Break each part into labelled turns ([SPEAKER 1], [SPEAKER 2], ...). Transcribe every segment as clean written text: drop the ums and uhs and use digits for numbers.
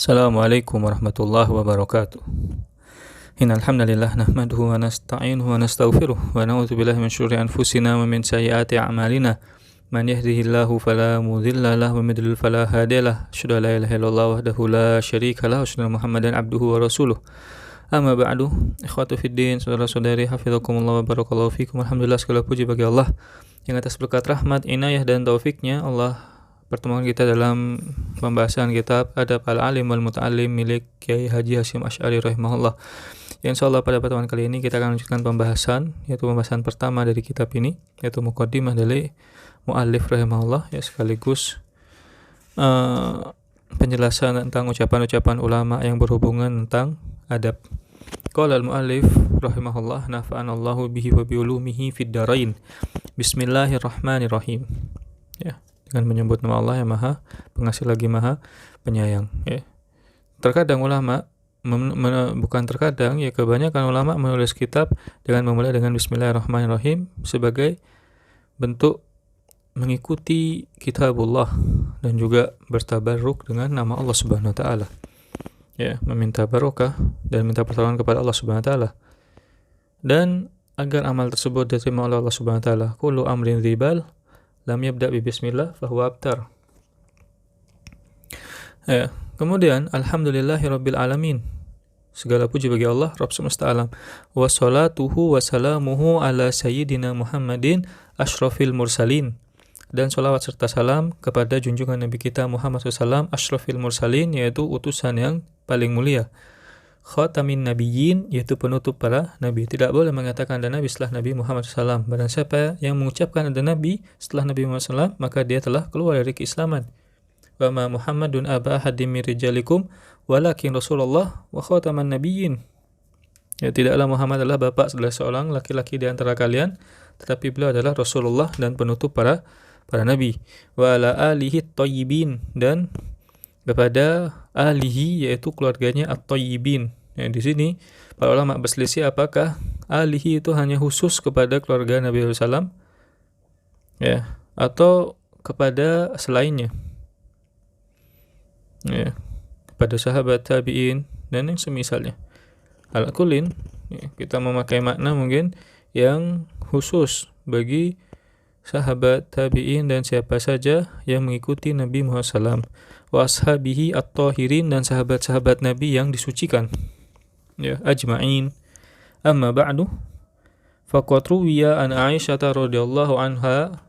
[SPEAKER 1] Assalamualaikum warahmatullahi wabarakatuh. Innal hamdalillah nahmaduhu wa nasta'inuhu wa nastaghfiruh wa na'udzu billahi min syururi anfusina wa min sayyiati a'malina. Man yahdihillahu fala mudilla lahu wa man yudlil fala hadiyalah. Asyhadu an la ilaha illallah wahdahu la syarika lahu wa asyhadu anna Muhammadan abduhu wa rasuluh. Amma ba'du, ikhwatu fiddin, saudara-saudari, hafizakumullah wa barakallahu fikum. Alhamdulillah, segala puji bagi Allah yang atas berkat rahmat, inayah dan taufiknya Allah pertemuan kita dalam pembahasan kitab Adab Al-Alim wal Muta'allim milik Kiai Haji Hasyim Asy'ari rahimahullah. Insyaallah pada pertemuan kali ini kita akan lanjutkan pembahasan, yaitu pembahasan pertama dari kitab ini, yaitu muqaddimah dari muallif rahimahullah, ya, sekaligus penjelasan tentang ucapan-ucapan ulama yang berhubungan tentang adab. Qala al-muallif rahimahullah, nafa'anallahu bihi wa bi ulumihi fid darain. Bismillahirrahmanirrahim. Ya, dengan menyebut nama Allah yang Maha Pengasih lagi Maha Penyayang. Ya. Terkadang ulama, bukan terkadang, ya kebanyakan ulama menulis kitab dengan memulai dengan Bismillahirrahmanirrahim sebagai bentuk mengikuti kitabullah dan juga bertabarruk dengan nama Allah Subhanahu wa taala. Ya, meminta barokah dan minta pertolongan kepada Allah Subhanahu wa taala. Dan agar amal tersebut diterima oleh Allah Subhanahu wa taala. Kullu amrin dzibal lam yabda bi bismillah fahuwa abtar. Ya, kemudian alhamdulillahirabbil alamin. Segala puji bagi Allah Rabb semesta alam. Wassalatuhu wassalamuhu ala sayyidina Muhammadin asyrafil mursalin. Dan sholawat serta salam kepada junjungan Nabi kita Muhammad SAW asyrafil mursalin, yaitu utusan yang paling mulia. Khatamin nabiyyin, yaitu penutup para nabi. Tidak boleh mengatakan ada nabi setelah Nabi Muhammad SAW. Barang siapa yang mengucapkan ada nabi setelah Nabi Muhammad SAW, maka dia telah keluar dari keislaman. Wa ma Muhammadun aba ahadin min rijalikum walakin Rasulullah wa khataman nabiyyin. Ya, tidaklah Muhammad adalah bapak salah seorang laki-laki di antara kalian, tetapi beliau adalah Rasulullah dan penutup para nabi. Wa ala alihi thayyibin, dan kepada alihi, yaitu keluarganya at-thayyibin. Ya, di sini para ulama berselisih apakah alihi itu hanya khusus kepada keluarga Nabi SAW, ya, atau kepada selainnya, ya, kepada sahabat tabi'in dan yang semisalnya. Al-kulin, ya, kita memakai makna mungkin yang khusus bagi sahabat tabi'in dan siapa saja yang mengikuti Nabi Muhammad SAW, wa ashabihi at-tahirin, dan sahabat-sahabat Nabi yang disucikan, ya, ajma'in. Amma ba'du, faqad ruwiya an Aisyah radhiyallahu anha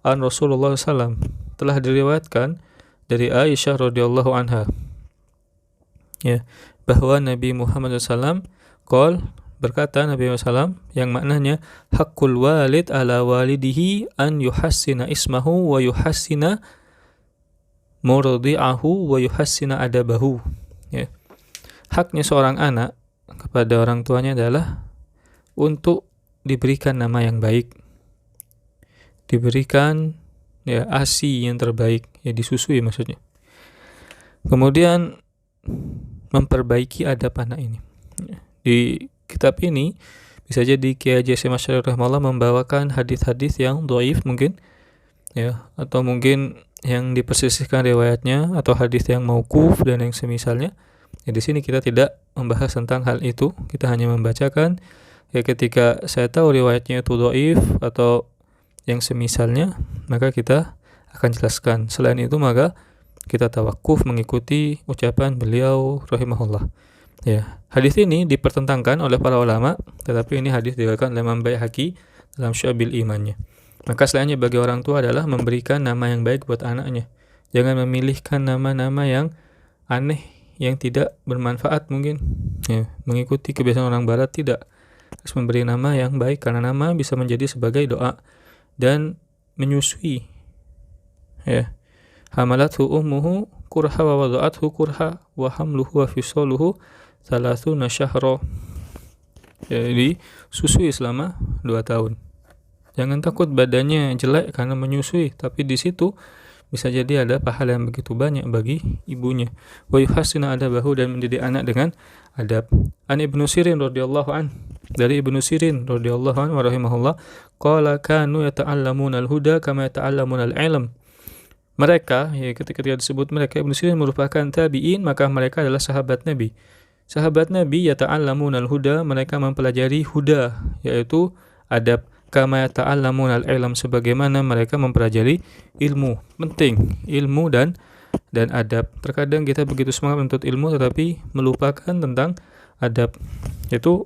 [SPEAKER 1] an Rasulullah SAW. Telah diriwayatkan dari Aisyah radhiyallahu anha, ya, bahwa Nabi Muhammad SAW berkata, Nabi SAW, yang maknanya haqqul walid ala walidihi an yuhassina ismahu wa yuhassina murdi'ahu wa yuhassina adabahu. Ya. Haknya seorang anak kepada orang tuanya adalah untuk diberikan nama yang baik, diberikan, ya, ASI yang terbaik, ya, disusui maksudnya. Kemudian memperbaiki adab anak ini. Ya. Di kitab ini bisa jadi Kiai Haji Hasyim Asy'ari rahimahullah membawakan hadis-hadis yang dhaif mungkin, ya, atau mungkin yang dipersisihkan riwayatnya, atau hadis yang mauquf dan yang semisalnya. Ya, di sini kita tidak membahas tentang hal itu, kita hanya membacakan, ya, ketika saya tahu riwayatnya itu dhaif atau yang semisalnya, maka kita akan jelaskan. Selain itu maka kita tawakuf mengikuti ucapan beliau rahimahullah. Ya, hadis ini dipertentangkan oleh para ulama, tetapi ini hadis diriwayatkan oleh Imam Baihaqi dalam Syu'abil Imannya. Maka selainnya bagi orang tua adalah memberikan nama yang baik buat anaknya. Jangan memilihkan nama-nama yang aneh, yang tidak bermanfaat mungkin. Ya, mengikuti kebiasaan orang barat, tidak. Harus memberi nama yang baik, karena nama bisa menjadi sebagai doa dan menyusui. Ya. Hamalathu ummuhu kurha wa wada'athu kurha wa hamluhu wa fisaluhu 30 syahra. Jadi susui selama 2 tahun. Jangan takut badannya jelek karena menyusui, tapi di situ bisa jadi ada pahala yang begitu banyak bagi ibunya. Wa yuhassina adabahu, dan mendidik anak dengan adab. An Ibnu Sirin radhiyallahu an, dari Ibnu Sirin radhiyallahu anhu rahimahullah, qala kanu yata'allamuna al-huda kama yata'allamuna al-ilm. mereka, ya ketika disebut mereka, Ibnu Sirin merupakan tabi'in, maka mereka adalah sahabat Nabi. Sahabat Nabi yata'allamunal huda, mereka mempelajari huda, yaitu adab. Kama yata'allamunal ilm, sebagaimana mereka mempelajari ilmu. Penting ilmu dan adab. Terkadang kita begitu semangat menuntut ilmu tetapi melupakan tentang adab. Itu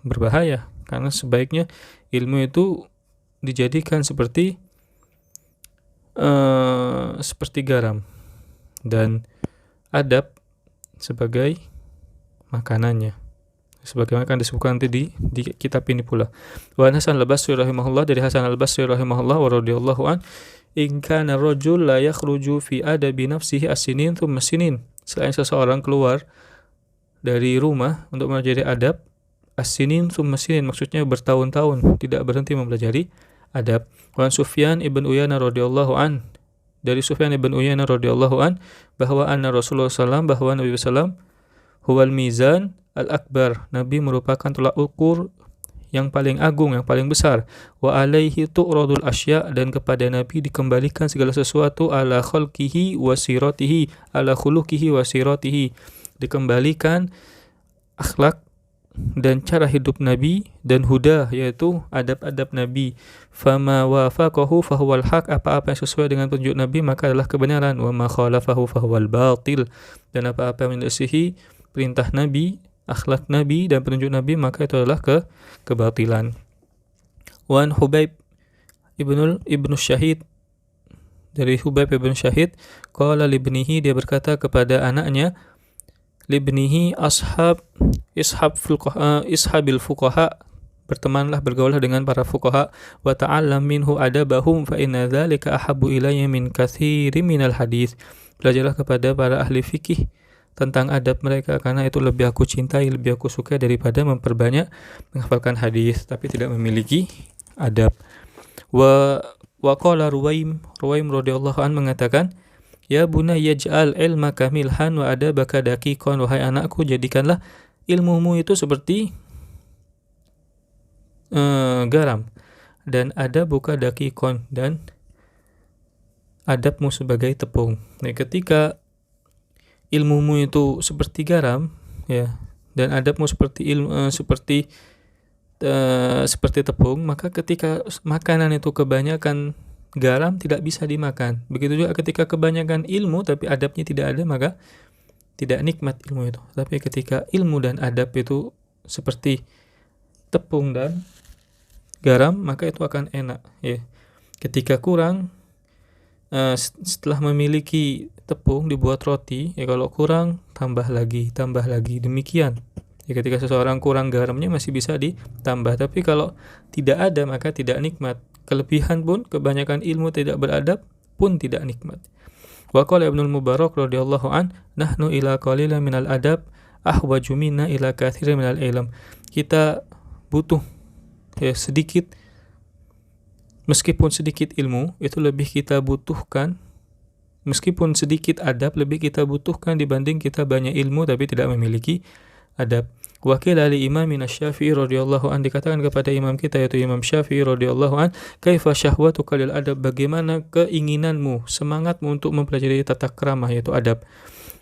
[SPEAKER 1] berbahaya, karena sebaiknya ilmu itu dijadikan seperti garam dan adab sebagai makanannya, sebagaimana akan disebutkan nanti di kitab ini pula. Wa Hasan al-Basri rahimahullah, dari Hasan al-Basri rahimahullah wa radhiyallahu an, in kana rajul la yakhruju fi adabi nafsihi as-sinin thumma sinin, selain seseorang keluar dari rumah untuk mempelajari adab, as-sinin thumma sinin maksudnya bertahun-tahun tidak berhenti mempelajari adab. Wa Sufyan ibn Uyainah radhiyallahu an, dari Sufyan ibn Uyainah radhiyallahu an, bahwa anna Rasulullah sallallahu, bahwa Nabi sallallahu huwal mizan al-akbar, Nabi merupakan tolak ukur yang paling agung, yang paling besar. Wa alaihi tu'radul asya, dan kepada Nabi dikembalikan segala sesuatu, ala khalqihi wa siratihi, ala khuluqihi wa siratihi, dikembalikan akhlak dan cara hidup Nabi dan huda, yaitu adab-adab Nabi. Fama wafaqahu fahuwal haq, apa-apa yang sesuai dengan petunjuk Nabi maka adalah kebenaran. Wa ma khalafahu fahuwal batil, dan apa-apa yang menyelisihi perintah Nabi, akhlak Nabi dan petunjuk Nabi maka itu adalah kebatilan. Wan Hubaib ibnu Syahid, dari Hubaib ibnu Syahid, qala libnihi, dia berkata kepada anaknya, libnihi ishabil fuqaha, bertemanlah, bergaulah dengan para fuqaha, wa ta'allam minhu adabahum fa inna dzalika ahabbu ilayya min katsiri minal hadis, belajarlah kepada para ahli fikih tentang adab mereka, karena itu lebih aku cintai, lebih aku suka daripada memperbanyak menghafalkan hadis tapi tidak memiliki adab. Wa qala Ruwaim radhiyallahu an mengatakan, ya bunayya ij'al ilmaka milhan wa adabaka daqiqan, wahai anakku, jadikanlah ilmumu itu seperti garam, dan adabuka daqiqan, dan adabmu sebagai tepung. Nah, ketika ilmumu itu seperti garam, ya, dan adabmu seperti tepung, maka ketika makanan itu kebanyakan garam tidak bisa dimakan. Begitu juga ketika kebanyakan ilmu tapi adabnya tidak ada, maka tidak nikmat ilmu itu. Tapi ketika ilmu dan adab itu seperti tepung dan garam, maka itu akan enak, ya. Ketika kurang, setelah memiliki tepung dibuat roti, ya, kalau kurang tambah lagi, demikian. Ya, ketika seseorang kurang garamnya masih bisa ditambah, tapi kalau tidak ada maka tidak nikmat. Kelebihan pun, kebanyakan ilmu tidak beradab pun tidak nikmat. Wa qala Ibnu Mubarak radhiyallahu an, nahnu ila qalila minal adab ahwaju minna ila katsirin minal ilm. Kita butuh, ya, sedikit, meskipun sedikit ilmu itu lebih kita butuhkan, meskipun sedikit adab lebih kita butuhkan dibanding kita banyak ilmu tapi tidak memiliki adab. Wakil ali Imam Syafi'i radhiyallahu an, dikatakan kepada imam kita yaitu Imam Syafi'i radhiyallahu an, kaifa syahwatuka lil adab, bagaimana keinginanmu, semangatmu untuk mempelajari tata krama yaitu adab.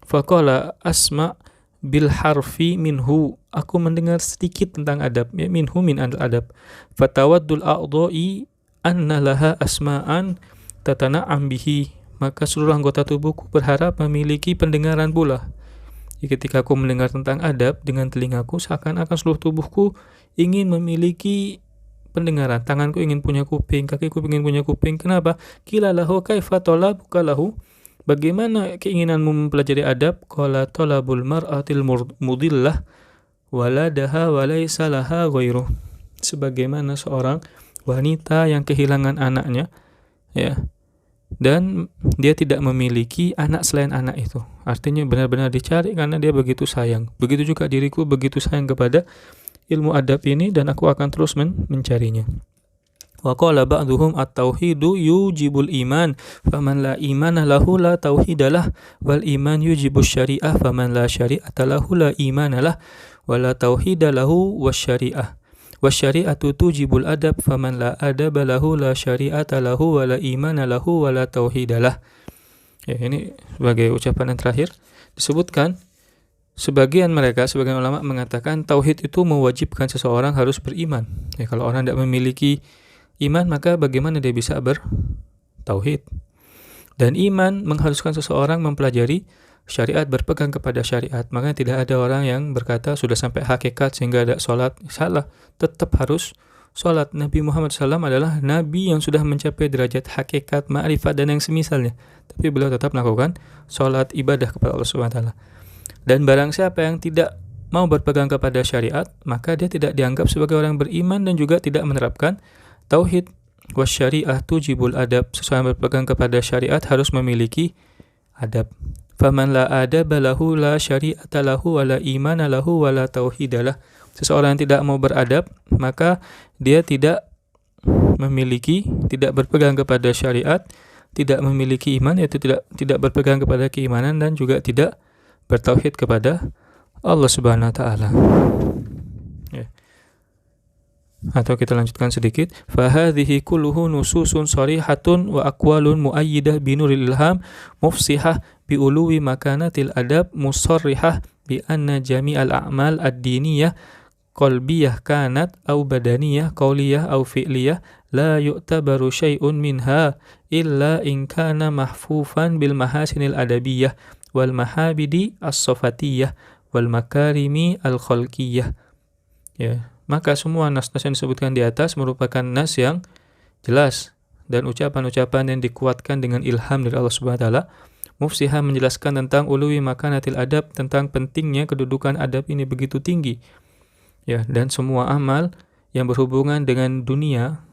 [SPEAKER 1] Faqala asma bil harfi minhu, aku mendengar sedikit tentang adab, ya, minhu min adab. Fatawaddul a'dha'i anna laha asma'an tatana'am bihi, maka seluruh anggota tubuhku berharap memiliki pendengaran pula. Ketika aku mendengar tentang adab dengan telingaku, seakan-akan seluruh tubuhku ingin memiliki pendengaran. Tanganku ingin punya kuping, kakiku ingin punya kuping. Kenapa? Qila lahu kaifa talabuka lahu, bagaimana keinginanmu mempelajari adab? Qala talabul mar'atil mudillah waladaha wa laysa laha ghairuh, sebagaimana seorang wanita yang kehilangan anaknya, ya, dan dia tidak memiliki anak selain anak itu. Artinya benar-benar dicari karena dia begitu sayang. Begitu juga diriku begitu sayang kepada ilmu adab ini, dan aku akan terus mencarinya. Wa qala ba'dhum at-tauhidu yujibul iman faman la imana lahu la tauhidalah wal iman yujibus syari'ah faman la syari'ata lahu la imanalah wa la tauhidalahu wasyari'ah wasyari'atu tujibul adab faman la adaba lahu la syari'ata lahu wa la imana lahu wa la tauhidalah. Ya, ini sebagai ucapan yang terakhir disebutkan sebagian ulama mengatakan tauhid itu mewajibkan seseorang harus beriman. Ya, kalau orang tidak memiliki iman, maka bagaimana dia bisa bertauhid? Dan iman mengharuskan seseorang mempelajari syariat, berpegang kepada syariat. Makanya tidak ada orang yang berkata sudah sampai hakikat sehingga ada sholat. Salah, tetap harus sholat. Nabi Muhammad SAW adalah Nabi yang sudah mencapai derajat hakikat, ma'rifat, dan yang semisalnya. Tapi beliau tetap melakukan sholat ibadah kepada Allah SWT. Dan barang siapa yang tidak mau berpegang kepada syariat, maka dia tidak dianggap sebagai orang beriman dan juga tidak menerapkan tauhid. Wasyariah tujibul adab. Seseorang berpegang kepada syariat harus memiliki adab. Faman la adaba lahu la syari'ata lahu wa la imana lahu wa la tauhidalah. Seseorang yang tidak mau beradab, maka dia tidak berpegang kepada syariat, tidak memiliki iman, yaitu tidak berpegang kepada keimanan, dan juga tidak bertauhid kepada Allah Subhanahu wa taala. Ya. Atau kita lanjutkan sedikit. Fahadhihi kulluhu nususun sharihatun wa aqwalun muayyidah binuril ilham mufsihah bi uluwi makanatil adab musarrihah bi anna jami'al a'mal ad-diniyah qalbiyah kanat au badaniyah qauliyah au fi'liyah la yu'tabaru syai'un minha illa in kana mahfufan bil mahasinil adabiyah wal mahabidi as-safatiyah wal makarimi al-khalqiyah. Ya. Maka semua nas-nas yang disebutkan di atas merupakan nas yang jelas dan ucapan-ucapan yang dikuatkan dengan ilham dari Allah Subhanahu wa taala. Mufsihah menjelaskan tentang uluwi makanatil adab, tentang pentingnya kedudukan adab ini begitu tinggi. Ya, dan semua amal yang berhubungan dengan dunia,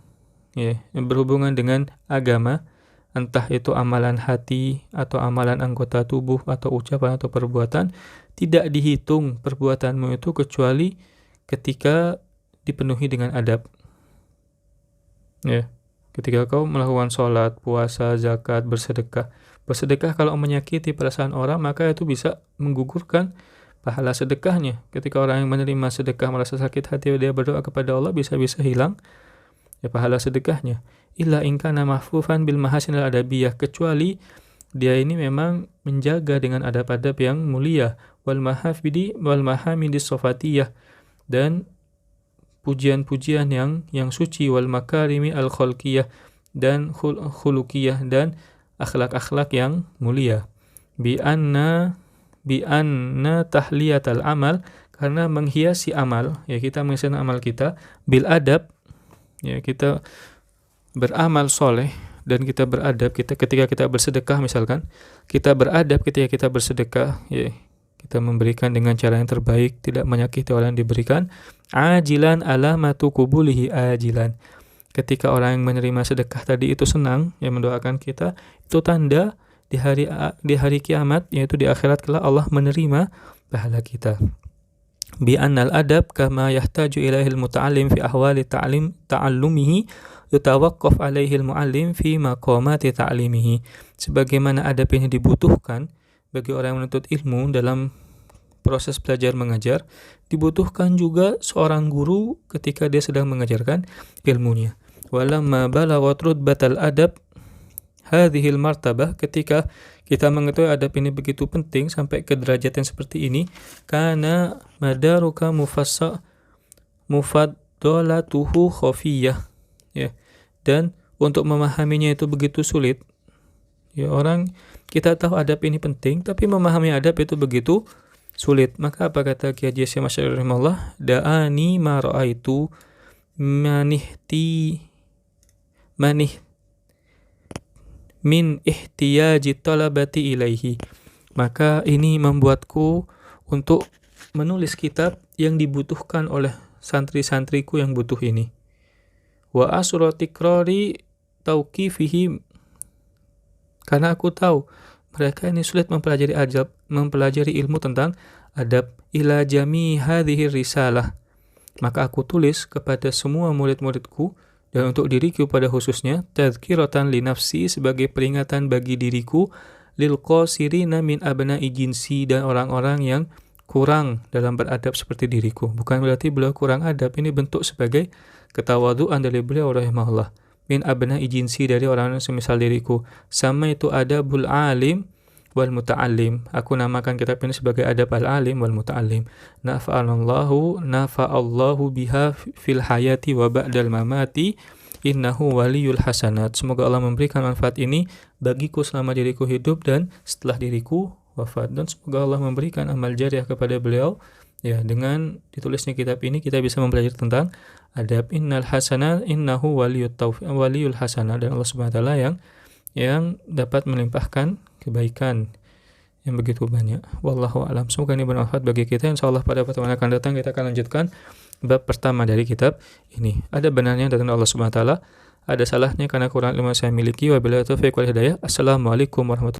[SPEAKER 1] ya, yang berhubungan dengan agama, entah itu amalan hati atau amalan anggota tubuh atau ucapan atau perbuatan, tidak dihitung perbuatanmu itu kecuali ketika dipenuhi dengan adab. Ya, ketika kau melakukan sholat, puasa, zakat, bersedekah. Bersedekah kalau menyakiti perasaan orang, maka itu bisa menggugurkan pahala sedekahnya. Ketika orang yang menerima sedekah merasa sakit hati, dia berdoa kepada Allah, bisa-bisa hilang ya pahala sedekahnya. Illa in kana mahfufan bil mahasinil adabiyah, kecuali dia ini memang menjaga dengan adab-adab yang mulia, wal mahamidis sofatiyah, dan pujian-pujian yang suci, wal makarimi al khalqiyah, dan khuluqiyah, dan akhlak-akhlak yang mulia. Bi anna tahliyatal amal, karena menghiasi amal, ya kita menghiasi amal kita, bil adab, ya kita beramal soleh dan kita beradab, ketika kita bersedekah misalkan, kita beradab ketika kita bersedekah, ya kita memberikan dengan cara yang terbaik, tidak menyakiti orang yang diberikan. Ajilan alamatu kubulihi ajilan. Ketika orang yang menerima sedekah tadi itu senang, yang mendoakan kita, itu tanda di hari kiamat, yaitu di akhirat kelak, Allah menerima pahala kita. Bi annal adab kama yahtaju ilaihil muta'allim fi ahwali ta'allumihi yutawaqqaf alaihil mu'allim fi maqamati ta'limihi. Sebagaimana adab ini dibutuhkan bagi orang yang menuntut ilmu dalam proses belajar mengajar, dibutuhkan juga seorang guru ketika dia sedang mengajarkan ilmunya. Walamma balaghat rutbatal adab hadhil martabah, ketika kita mengetahui adab ini begitu penting sampai ke derajat yang seperti ini, kana madaruka mufaddalatuhu khafiyah, ya, dan untuk memahaminya itu begitu sulit. Ya, kita tahu adab ini penting, tapi memahami adab itu begitu sulit. Maka apa kata Kiai Haji Hasyim Asy'ari rahimahullah? Da'ani ma ra'aitu min ihtiyaji talabati ilaihi. Maka ini membuatku untuk menulis kitab yang dibutuhkan oleh santri-santriku yang butuh ini. Wa asra tikrari tauqifihi, karena aku tahu mereka ini sulit mempelajari ilmu tentang adab. Ila jami hadhihi risalah, maka aku tulis kepada semua murid-muridku dan untuk diriku pada khususnya, tadhkiratan li nafsi, sebagai peringatan bagi diriku, lil qasirina min abna'i jinsi, dan orang-orang yang kurang dalam beradab seperti diriku. Bukan berarti beliau kurang adab, ini bentuk sebagai ketawaduan dari beliau rahimahullah. min abna'i jinsi, dari orang semisal diriku. Sama itu adabul alim wal muta'allim. Aku namakan kitab ini sebagai adab al-alim wal muta'allim. Nafa'allahu biha fil hayati wa ba'dal mamati innahu waliyul hasanat. Semoga Allah memberikan manfaat ini bagiku selama diriku hidup dan setelah diriku wafat. Dan semoga Allah memberikan amal jariah kepada beliau. Ya, dengan ditulisnya kitab ini kita bisa mempelajari tentang adab. Innal hasanat innahu waliyul hasanat. Dan Allah Subhanahu wa taala yang dapat melimpahkan kebaikan yang begitu banyak. Wallahu a'lam. Semoga ini bermanfaat bagi kita. Insyaallah pada pertemuan akan datang kita akan lanjutkan bab pertama dari kitab ini. Ada benarnya datang Allah Subhanahu wa taala, ada salahnya karena kurang ilmu yang saya miliki. Wabillahi taufiq wal hidayah. Assalamualaikum warahmatullahi wabarakatuh.